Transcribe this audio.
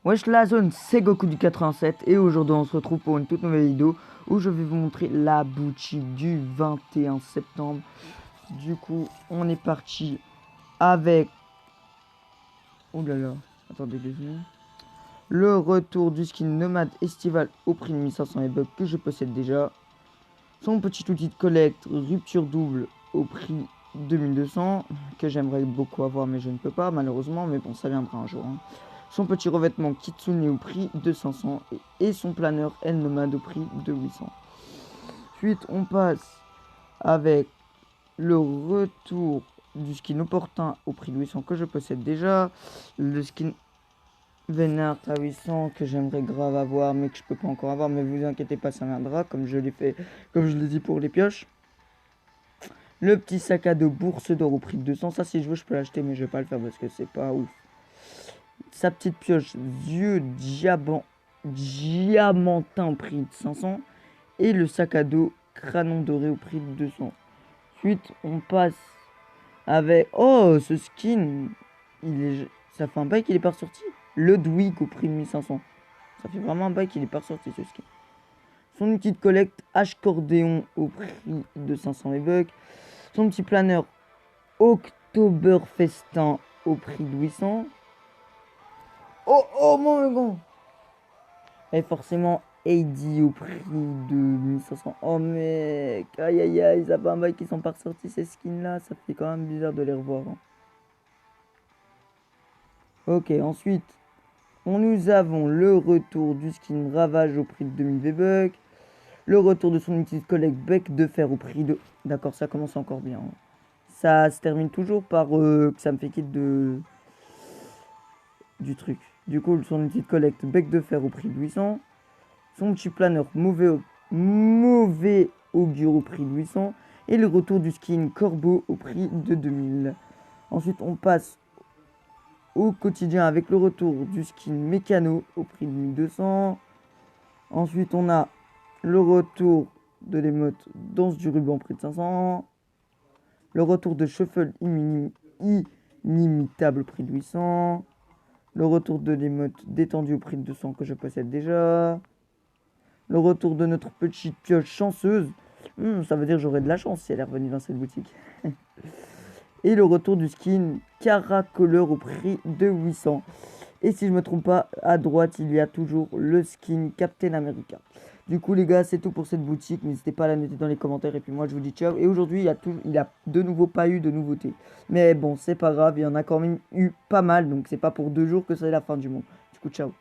Wesh la zone, c'est Goku du 87 et aujourd'hui on se retrouve pour une toute nouvelle vidéo où je vais vous montrer la boutique du 21 septembre. Du coup, on est parti avec... Oh là là, attendez 2 secondes. Le retour du skin nomade estival au prix de 1500 e que je possède déjà. Son petit outil de collecte rupture double au prix de 2200 que j'aimerais beaucoup avoir mais je ne peux pas malheureusement, mais bon ça viendra un jour. Son petit revêtement Kitsune au prix de 500 et son planeur El Nomade au prix de 800. Ensuite, on passe avec le retour du skin opportun au prix de 800 que je possède déjà. Le skin Vénard à 800 que j'aimerais grave avoir mais que je peux pas encore avoir. Mais vous inquiétez pas, ça viendra comme je l'ai fait, comme je l'ai dit pour les pioches. Le petit sac à dos bourse d'or au prix de 200. Ça, si je veux, je peux l'acheter, mais je vais pas le faire parce que c'est pas ouf. Sa petite pioche vieux diamantin au prix de 500 et le sac à dos cranon doré au prix de 200. Ensuite, on passe avec ce skin, ça fait un bail qu'il est pas ressorti. Ludwig au prix de 1500. Ça fait vraiment un bail qu'il est pas ressorti ce skin. Son outil de collecte H-Cordéon au prix de 500 V-Bucks. Son petit planeur Oktoberfestin au prix de 800. Oh mon bon. Et forcément AD au prix de 1500. Oh mec, aïe aïe aïe, ça fait un bail qui sont pas ressortis ces skins là, ça fait quand même bizarre de les revoir. Ok, ensuite, nous avons le retour du skin Ravage au prix de 2000 V-Bucks. Le retour de son outil de collecte Bec de Fer au prix de... D'accord, ça commence encore bien. Ça se termine toujours par que ça me fait quitte du truc. Du coup, son outil de collecte Bec de Fer au prix de 800. Son petit planeur mauvais augure au prix de 800. Et le retour du skin Corbeau au prix de 2000. Ensuite, on passe au quotidien avec le retour du skin Mécano au prix de 1200. Ensuite, on a le retour de l'émote Danse du ruban au prix de 500. Le retour de Shuffle inimitable au prix de 800. Le retour de l'émote détendu au prix de 200 que je possède déjà. Le retour de notre petite pioche chanceuse. Ça veut dire que j'aurai de la chance si elle est revenue dans cette boutique. Et le retour du skin Caracoleur au prix de 800. Et si je me trompe pas, à droite, il y a toujours le skin Captain America. Du coup, les gars, c'est tout pour cette boutique. N'hésitez pas à la noter dans les commentaires. Et puis moi, je vous dis ciao. Et aujourd'hui, il y a de nouveau pas eu de nouveautés. Mais bon, c'est pas grave. Il y en a quand même eu pas mal. Donc, c'est pas pour 2 jours que c'est la fin du monde. Du coup, ciao.